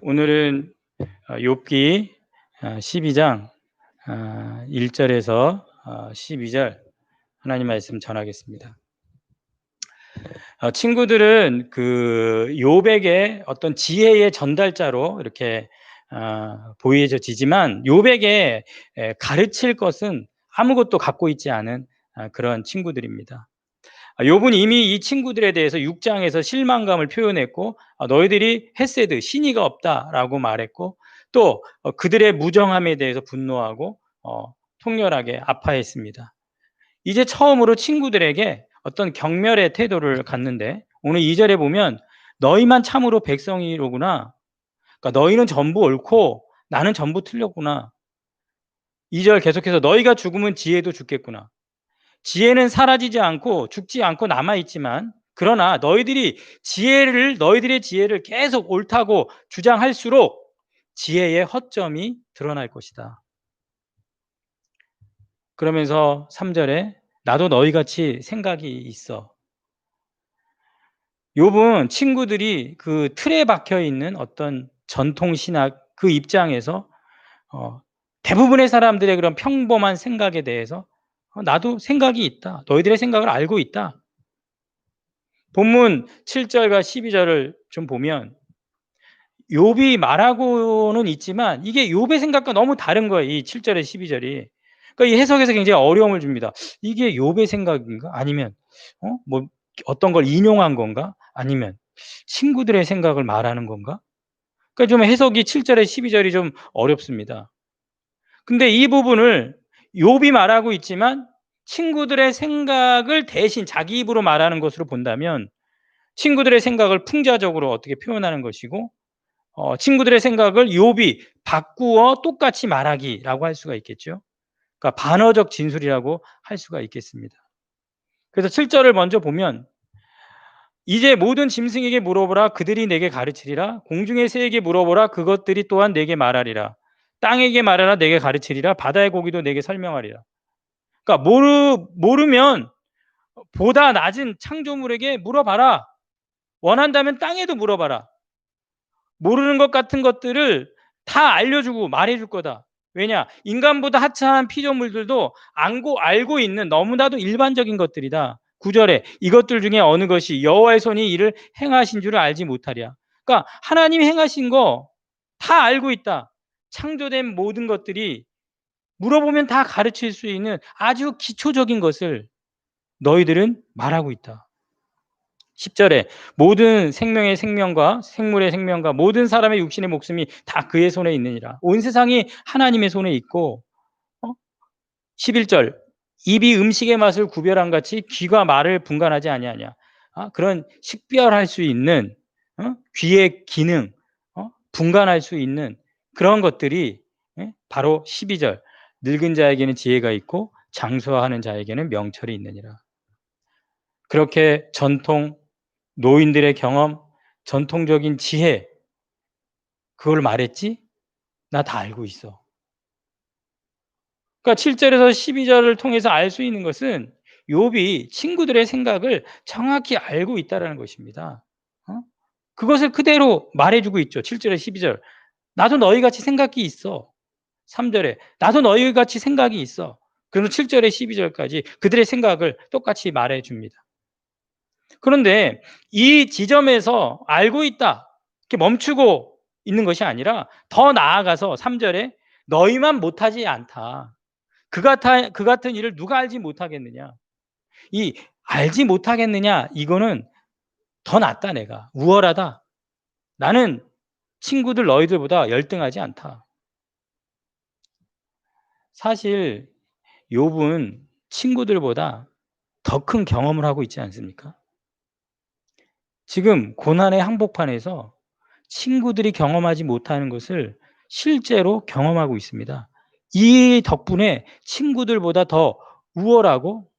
오늘은 욥기 12장 1절에서 12절 하나님 말씀 전하겠습니다. 친구들은 그 욥에게 어떤 지혜의 전달자로 이렇게 보여지지만 욥에게 가르칠 것은 아무것도 갖고 있지 않은 그런 친구들입니다. 욥은 이미 이 친구들에 대해서 6장에서 실망감을 표현했고, 너희들이 헤세드 신의가 없다라고 말했고, 또 그들의 무정함에 대해서 분노하고 통렬하게 아파했습니다. 이제 처음으로 친구들에게 어떤 경멸의 태도를 갖는데, 오늘 2절에 보면 너희만 참으로 백성이로구나. 그러니까 너희는 전부 옳고 나는 전부 틀렸구나. 2절 계속해서 너희가 죽으면 지혜도 죽겠구나. 지혜는 사라지지 않고 죽지 않고 남아있지만, 그러나 너희들의 지혜를 계속 옳다고 주장할수록 지혜의 허점이 드러날 것이다. 그러면서 3절에 나도 너희같이 생각이 있어. 욥은 친구들이 그 틀에 박혀 있는 어떤 전통 신학 그 입장에서 대부분의 사람들의 그런 평범한 생각에 대해서 나도 생각이 있다. 너희들의 생각을 알고 있다. 본문 7절과 12절을 좀 보면 욥이 말하고는 있지만 이게 욥의 생각과 너무 다른 거예요. 이 7절에 12절이. 그러니까 이 해석에서 굉장히 어려움을 줍니다. 이게 욥의 생각인가? 아니면 뭐 어떤 걸 인용한 건가? 아니면 친구들의 생각을 말하는 건가? 그러니까 좀 해석이 7절에 12절이 좀 어렵습니다. 근데 이 부분을 욥이 말하고 있지만 친구들의 생각을 대신 자기 입으로 말하는 것으로 본다면 친구들의 생각을 풍자적으로 어떻게 표현하는 것이고, 친구들의 생각을 욥이 바꾸어 똑같이 말하기라고 할 수가 있겠죠. 그러니까 반어적 진술이라고 할 수가 있겠습니다. 그래서 7절을 먼저 보면 이제 모든 짐승에게 물어보라 그들이 내게 가르치리라. 공중의 새에게 물어보라 그것들이 또한 내게 말하리라. 땅에게 말하라 내게 가르치리라. 바다의 고기도 내게 설명하리라. 그러니까 모르면 보다 낮은 창조물에게 물어봐라. 원한다면 땅에도 물어봐라. 모르는 것 같은 것들을 다 알려주고 말해줄 거다. 왜냐? 인간보다 하찮은 피조물들도 알고 있는 너무나도 일반적인 것들이다. 9절에 이것들 중에 어느 것이 여호와의 손이 이를 행하신 줄을 알지 못하랴. 그러니까 하나님이 행하신 거 다 알고 있다. 창조된 모든 것들이 물어보면 다 가르칠 수 있는 아주 기초적인 것을 너희들은 말하고 있다. 10절에 모든 생명의 생명과 생물의 생명과 모든 사람의 육신의 목숨이 다 그의 손에 있느니라. 온 세상이 하나님의 손에 있고, 11절 입이 음식의 맛을 구별한 같이 귀가 말을 분간하지 아니하냐. 그런 식별할 수 있는 귀의 기능, 분간할 수 있는 그런 것들이 바로 12절 늙은 자에게는 지혜가 있고 장수하는 자에게는 명철이 있느니라. 그렇게 노인들의 경험, 전통적인 지혜, 그걸 말했지? 나 다 알고 있어. 그러니까 7절에서 12절을 통해서 알 수 있는 것은 욥이 친구들의 생각을 정확히 알고 있다라는 것입니다. 그것을 그대로 말해주고 있죠. 7절에 12절. 나도 너희같이 생각이 있어. 3절에 나도 너희같이 생각이 있어. 그러면 7절에 12절까지 그들의 생각을 똑같이 말해줍니다. 그런데 이 지점에서 알고 있다 이렇게 멈추고 있는 것이 아니라 더 나아가서 3절에 너희만 못하지 않다. 그 같은 일을 누가 알지 못하겠느냐. 이 알지 못하겠느냐 이거는 더 낫다. 내가 우월하다. 나는 친구들 너희들보다 열등하지 않다. 사실 욥은 친구들보다 더 큰 경험을 하고 있지 않습니까? 지금 고난의 한복판에서 친구들이 경험하지 못하는 것을 실제로 경험하고 있습니다. 이 덕분에 친구들보다 더 우월하고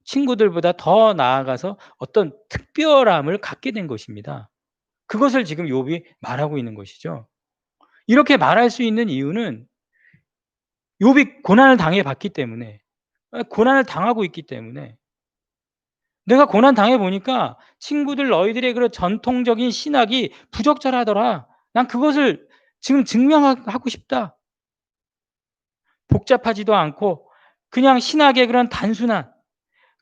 친구들보다 더 나아가서 어떤 특별함을 갖게 된 것입니다. 그것을 지금 욥이 말하고 있는 것이죠. 이렇게 말할 수 있는 이유는 욥이 고난을 당해 봤기 때문에, 고난을 당하고 있기 때문에, 내가 고난 당해 보니까 친구들 너희들의 그런 전통적인 신학이 부적절하더라. 난 그것을 지금 증명하고 싶다. 복잡하지도 않고 그냥 신학의 그런 단순한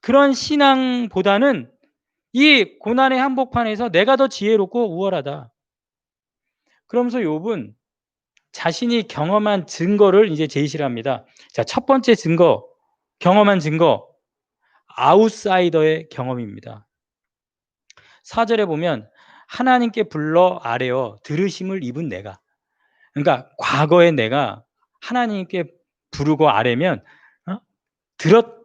그런 신앙보다는 이 고난의 한복판에서 내가 더 지혜롭고 우월하다. 그러면서 욥은 자신이 경험한 증거를 이제 제시를 합니다. 자, 첫 번째 증거, 경험한 증거, 아웃사이더의 경험입니다. 4절에 보면 하나님께 불러 아뢰어 들으심을 입은 내가. 그러니까 과거에 내가 하나님께 부르고 아뢰면 어?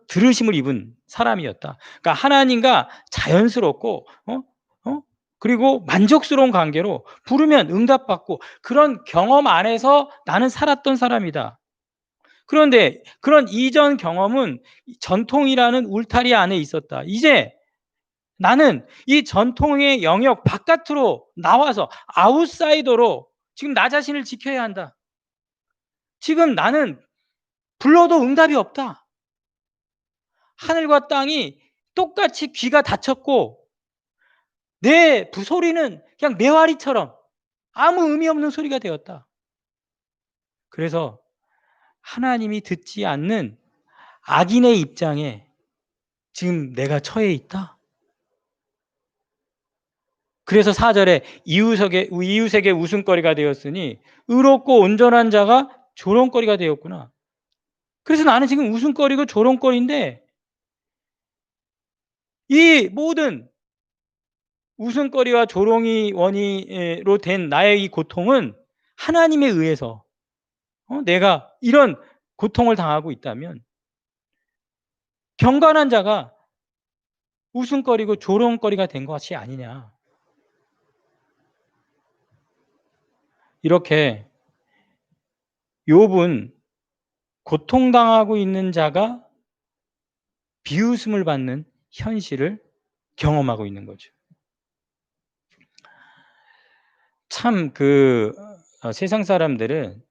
들으심을 입은 사람이었다. 그러니까 하나님과 자연스럽고 그리고 만족스러운 관계로 부르면 응답받고 그런 경험 안에서 나는 살았던 사람이다. 그런데 그런 이전 경험은 전통이라는 울타리 안에 있었다. 이제 나는 이 전통의 영역 바깥으로 나와서 아웃사이더로 지금 나 자신을 지켜야 한다. 지금 나는 불러도 응답이 없다. 하늘과 땅이 똑같이 귀가 닫혔고 내 소리는 그냥 메아리처럼 아무 의미 없는 소리가 되었다. 그래서 하나님이 듣지 않는 악인의 입장에 지금 내가 처해 있다. 그래서 4절에 이웃에게 웃음거리가 되었으니 의롭고 온전한 자가 조롱거리가 되었구나. 그래서 나는 지금 웃음거리고 조롱거리인데 이 모든 웃음거리와 조롱이 원인으로 된 나의 이 고통은 하나님에 의해서 내가 이런 고통을 당하고 있다면 경건한 자가 웃음거리고 조롱거리가 된 것이 아니냐. 이렇게 욥은 고통당하고 있는 자가 비웃음을 받는 현실을 경험하고 있는 거죠. 참 세상 사람들은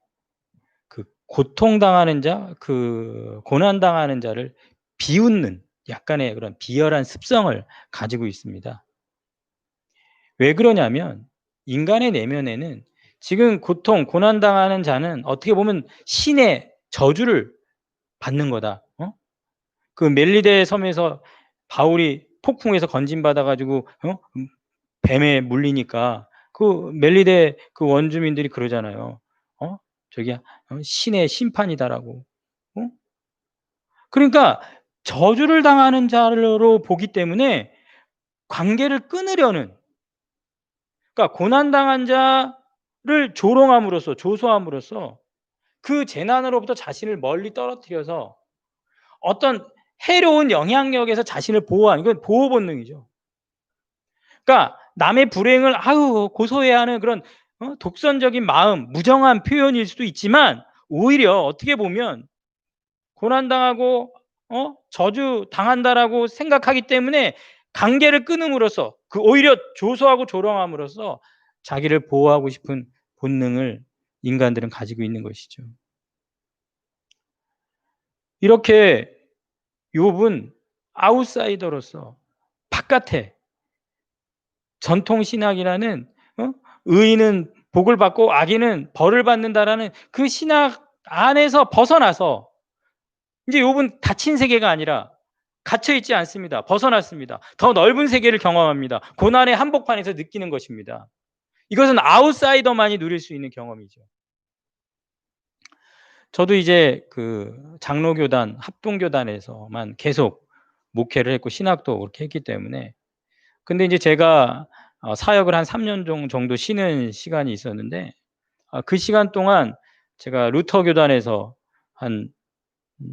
그 고통당하는 자, 그 고난당하는 자를 비웃는 약간의 그런 비열한 습성을 가지고 있습니다. 왜 그러냐면 인간의 내면에는 지금 고통, 고난당하는 자는 어떻게 보면 신의 저주를 받는 거다. 그 멜리데 섬에서 바울이 폭풍에서 건짐받아 가지고 뱀에 물리니까 그 멜리데 그 원주민들이 그러잖아요. 저기 신의 심판이다라고. 어? 그러니까 저주를 당하는 자로 보기 때문에 관계를 끊으려는 그러니까 고난당한 자를 조롱함으로써 조소함으로써 그 재난으로부터 자신을 멀리 떨어뜨려서 어떤 해로운 영향력에서 자신을 보호하는 이건 보호 본능이죠. 그러니까 남의 불행을 아유 고소해야 하는 그런 독선적인 마음, 무정한 표현일 수도 있지만 오히려 어떻게 보면 고난당하고 저주당한다라고 생각하기 때문에 관계를 끊음으로써 그 오히려 조소하고 조롱함으로써 자기를 보호하고 싶은 본능을 인간들은 가지고 있는 것이죠. 이렇게 욥은 아웃사이더로서 바깥에 전통 신학이라는 의인은 복을 받고 악인은 벌을 받는다라는 그 신학 안에서 벗어나서 이제 욥은 닫힌 세계가 아니라 갇혀 있지 않습니다. 벗어났습니다. 더 넓은 세계를 경험합니다. 고난의 한복판에서 느끼는 것입니다. 이것은 아웃사이더만이 누릴 수 있는 경험이죠. 저도 이제 그 장로교단, 합동교단에서만 계속 목회를 했고 신학도 그렇게 했기 때문에 근데 이제 제가 사역을 한 3년 정도 쉬는 시간이 있었는데 그 시간 동안 제가 루터 교단에서 한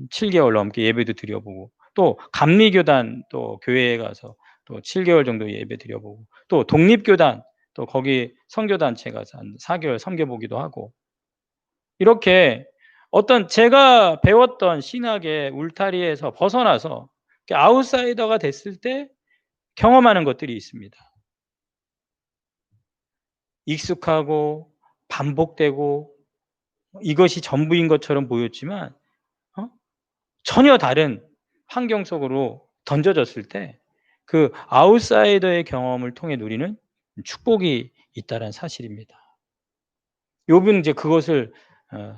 7개월 넘게 예배도 드려보고 또 감리교단 또 교회에 가서 또 7개월 정도 예배 드려보고 또 독립교단 또 거기 선교단체 가서 한 4개월 섬겨보기도 하고 이렇게 어떤 제가 배웠던 신학의 울타리에서 벗어나서 아웃사이더가 됐을 때 경험하는 것들이 있습니다. 익숙하고 반복되고 이것이 전부인 것처럼 보였지만 전혀 다른 환경 속으로 던져졌을 때 그 아웃사이더의 경험을 통해 누리는 축복이 있다는 사실입니다. 욥은 이제 그것을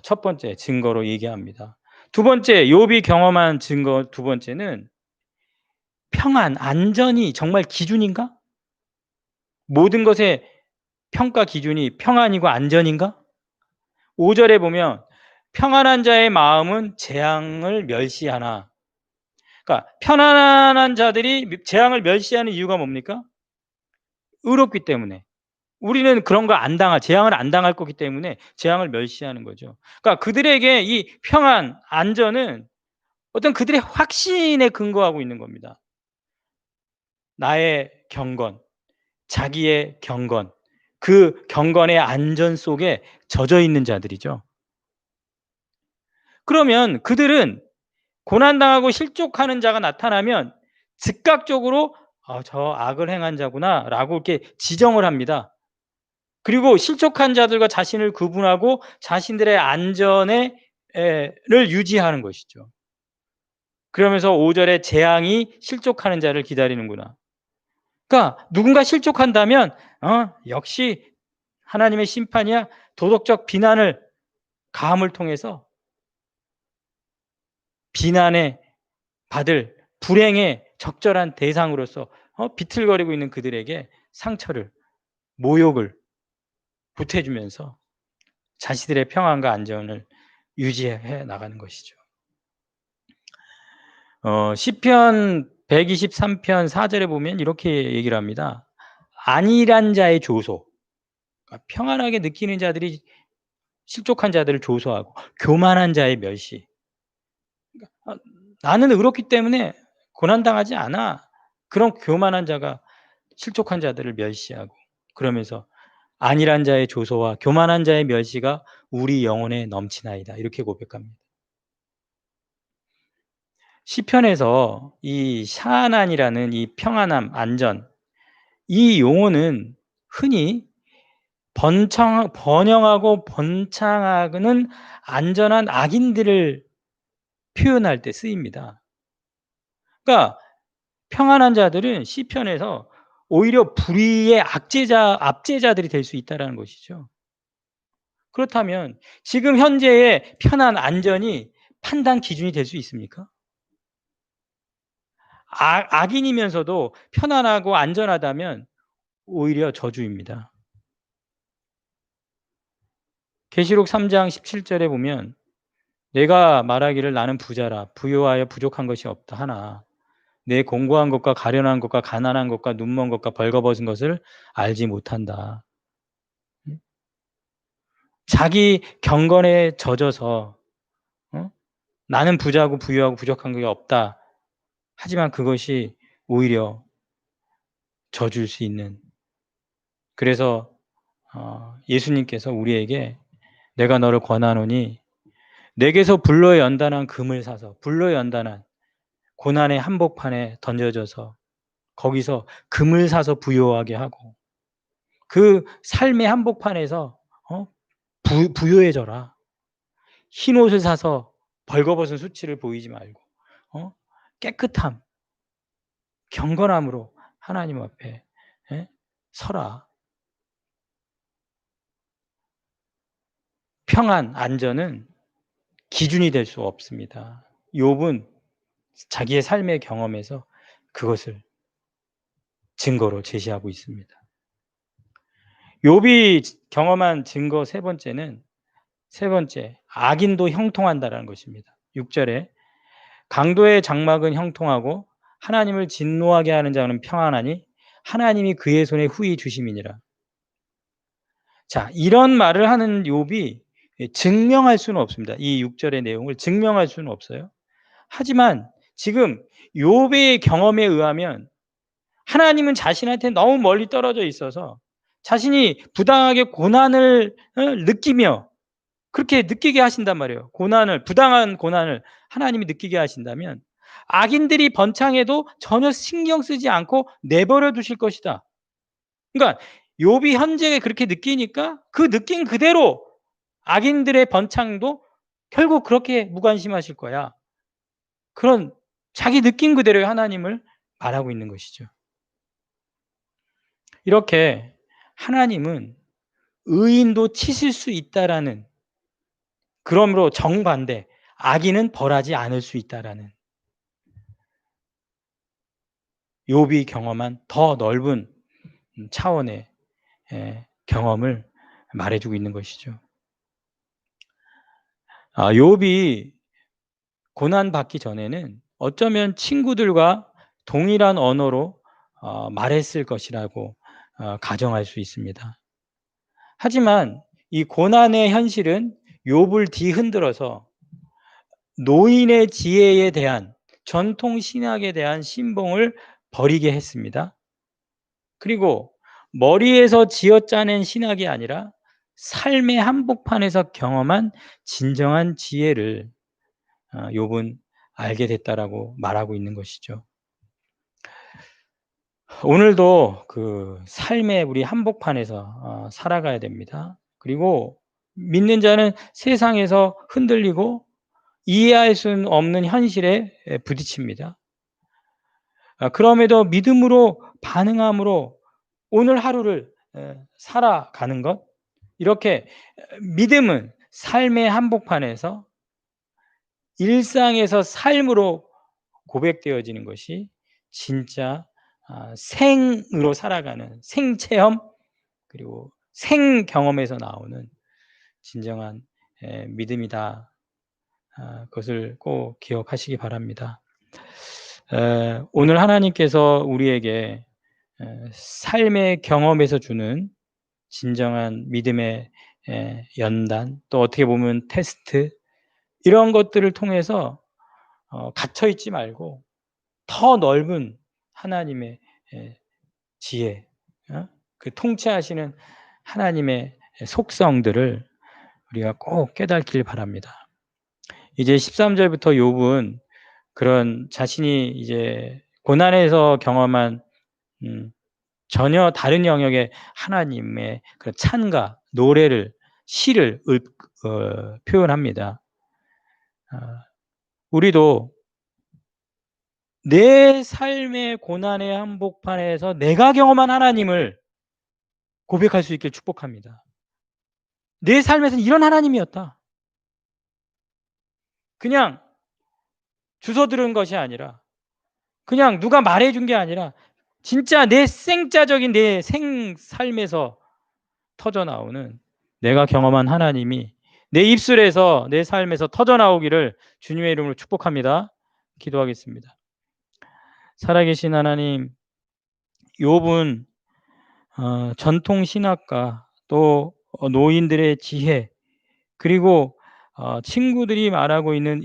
첫 번째 증거로 얘기합니다. 두 번째 욥이 경험한 증거 두 번째는 평안, 안전이 정말 기준인가? 모든 것의 평가 기준이 평안이고 안전인가? 5 절에 보면 평안한 자의 마음은 재앙을 멸시하나. 그러니까 편안한 자들이 재앙을 멸시하는 이유가 뭡니까? 의롭기 때문에. 우리는 그런 거 안 당할 재앙을 안 당할 거기 때문에 재앙을 멸시하는 거죠. 그러니까 그들에게 이 평안, 안전은 어떤 그들의 확신에 근거하고 있는 겁니다. 나의 경건, 자기의 경건, 그 경건의 안전 속에 젖어 있는 자들이죠. 그러면 그들은 고난당하고 실족하는 자가 나타나면 즉각적으로 '저 악을 행한 자구나.'라고 이렇게 지정을 합니다. 그리고 실족한 자들과 자신을 구분하고 자신들의 안전에 를 유지하는 것이죠. 그러면서 5 절에 재앙이 실족하는 자를 기다리는구나. 그러니까 누군가 실족한다면 역시 하나님의 심판이야. 도덕적 비난을 가함을 통해서 비난에 받을 불행의 적절한 대상으로서 비틀거리고 있는 그들에게 상처를 모욕을 보태 주면서 자신들의 평안과 안전을 유지해 나가는 것이죠. 시편 123편 4 절에 보면 이렇게 얘기를 합니다. 안일한 자의 조소. 그러니까 평안하게 느끼는 자들이 실족한 자들을 조소하고 교만한 자의 멸시. 아 나는 의롭기 때문에 고난당하지 않아. 그런 교만한 자가 실족한 자들을 멸시하고 그러면서 "안일한 자의 조소와 교만한 자의 멸시가 우리 영혼에 넘치나이다." 이렇게 고백합니다. 시편에서 이 샤안안이라는 이 평안함, 안전 이 용어는 흔히 번영하고 번창하는 안전한 악인들을 표현할 때 쓰입니다. 그러니까 평안한 자들은 시편에서 오히려 불의의 압제자들이 될 수 있다라는 것이죠. 그렇다면 지금 현재의 편안 안전이 판단 기준이 될 수 있습니까? 악인이면서도 편안하고 안전하다면 오히려 저주입니다. 계시록 3장 17 절에 보면 내가 말하기를 나는 부자라 부요하여 부족한 것이 없다 하나 내 공고한 것과 가련한 것과 가난한 것과 눈먼 것과 벌거벗은 것을 알지 못한다. 자기 경건에 젖어서 어? 나는 부자고 부유하고 부족한 게 없다. 하지만 그것이 오히려 져줄 수 있는 그래서 예수님께서 우리에게 "내가 너를 권하노니 내게서 불로 연단한 금을 사서 불로 연단한 고난의 한복판에 던져져서 거기서 금을 사서 부요하게 하고 그 삶의 한복판에서 어 부유해져라. 흰옷을 사서 벌거벗은 수치를 보이지 말고 어 깨끗함, 경건함으로 하나님 앞에 예 서라." 평안, 안전은 기준이 될 수 없습니다. 욥은 자기의 삶의 경험에서 그것을 증거로 제시하고 있습니다. 욥이 경험한 증거 세 번째 악인도 형통한다라는 것입니다. 6 절에 강도의 장막은 형통하고 하나님을 진노하게 하는 자는 평안하니 하나님이 그의 손에 후히 주심이니라. 자, 이런 말을 하는 욥이 증명할 수는 없습니다. 이 6 절의 내용을 증명할 수는 없어요. 하지만 지금 욥의 경험에 의하면 하나님은 자신한테 너무 멀리 떨어져 있어서 자신이 부당하게 고난을 느끼며 그렇게 느끼게 하신단 말이에요. 부당한 고난을 하나님이 느끼게 하신다면 악인들이 번창해도 전혀 신경 쓰지 않고 내버려 두실 것이다. 그러니까 욥이 현재 그렇게 느끼니까 그 느낌 그대로 악인들의 번창도 결국 그렇게 무관심하실 거야. 그런 자기 느낌 그대로의 하나님을 말하고 있는 것이죠. 이렇게 하나님은 의인도 치실 수 있다라는, 그러므로 정반대, 악인은 벌하지 않을 수 있다라는 욥이 경험한 더 넓은 차원의 경험을 말해주고 있는 것이죠. 욥이 고난 받기 전에는 어쩌면 친구들과 동일한 언어로 말했을 것이라고 가정할 수 있습니다. 하지만 이 고난의 현실은 욥을 뒤흔들어서 노인의 지혜에 대한, 전통 신학에 대한 신봉을 버리게 했습니다. 그리고 머리에서 지어짜낸 신학이 아니라 삶의 한복판에서 경험한 진정한 지혜를 욥은 알게 됐다라고 말하고 있는 것이죠. 오늘도 그 삶의 우리 한복판에서 살아가야 됩니다. 그리고 믿는 자는 세상에서 흔들리고 이해할 수 없는 현실에 부딪힙니다. 그럼에도 믿음으로 반응함으로 오늘 하루를 살아가는 것, 이렇게 믿음은 삶의 한복판에서 일상에서 삶으로 고백되어지는 것이 진짜 생으로 살아가는 생체험, 그리고 생경험에서 나오는 진정한 믿음이다. 그것을 꼭 기억하시기 바랍니다. 오늘 하나님께서 우리에게 삶의 경험에서 주는 진정한 믿음의 연단, 또 어떻게 보면 테스트, 이런 것들을 통해서 갇혀 있지 말고 더 넓은 하나님의 지혜, 그 통치하시는 하나님의 속성들을 우리가 꼭 깨닫길 바랍니다. 이제 13절부터 욥은 그런 자신이 이제 고난에서 경험한 전혀 다른 영역의 하나님의 그 찬가, 노래를, 시를 표현합니다. 우리도 내 삶의 고난의 한복판에서 내가 경험한 하나님을 고백할 수 있길 축복합니다. 내 삶에서는 이런 하나님이었다. 그냥 주워 들은 것이 아니라, 그냥 누가 말해준 게 아니라, 진짜 내 생자적인 내 삶에서 터져나오는 내가 경험한 하나님이 내 입술에서, 내 삶에서 터져나오기를 주님의 이름으로 축복합니다. 기도하겠습니다. 살아계신 하나님, 욥은 전통 신학과 또 노인들의 지혜, 그리고 친구들이 말하고 있는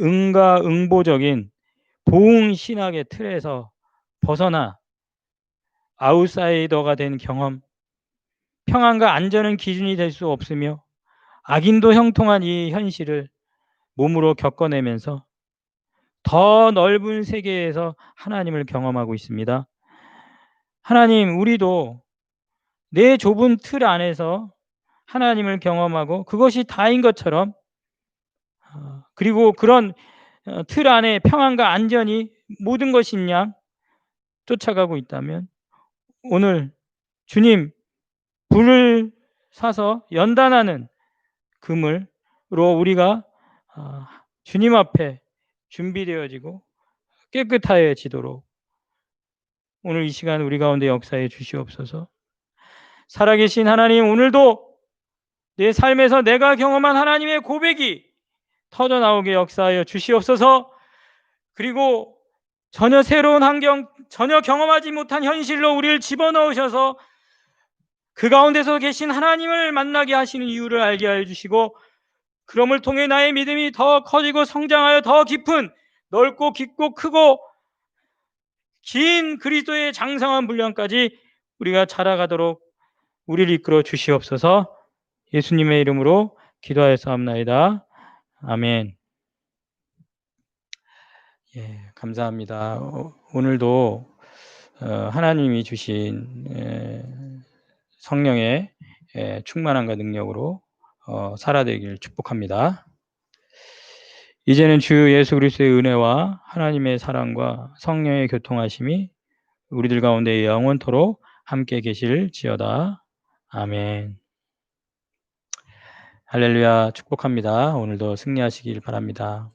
응가 응보적인 보응 신학의 틀에서 벗어나 아웃사이더가 된 경험, 평안과 안전은 기준이 될 수 없으며 악인도 형통한 이 현실을 몸으로 겪어내면서 더 넓은 세계에서 하나님을 경험하고 있습니다. 하나님, 우리도 내 좁은 틀 안에서 하나님을 경험하고 그것이 다인 것처럼, 그리고 그런 틀 안에 평안과 안전이 모든 것인 양 쫓아가고 있다면, 오늘 주님 불을 사서 연단하는 그물로 우리가 주님 앞에 준비되어지고 깨끗해지도록 오늘 이 시간 우리 가운데 역사해 주시옵소서. 살아계신 하나님, 오늘도 내 삶에서 내가 경험한 하나님의 고백이 터져나오게 역사하여 주시옵소서. 그리고 전혀 새로운 환경, 전혀 경험하지 못한 현실로 우리를 집어넣으셔서 그 가운데서 계신 하나님을 만나게 하시는 이유를 알게 하여 주시고, 그럼을 통해 나의 믿음이 더 커지고 성장하여 더 깊은, 넓고 깊고 크고 긴 그리스도의 장성한 분량까지 우리가 자라가도록 우리를 이끌어 주시옵소서. 예수님의 이름으로 기도하였사옵나이다. 아멘. 감사합니다. 오늘도 하나님이 주신 성령의 충만함과 능력으로 살아되길 축복합니다. 이제는 주 예수 그리스도의 은혜와 하나님의 사랑과 성령의 교통하심이 우리들 가운데 영원토록 함께 계실지어다. 아멘. 할렐루야 축복합니다. 오늘도 승리하시길 바랍니다.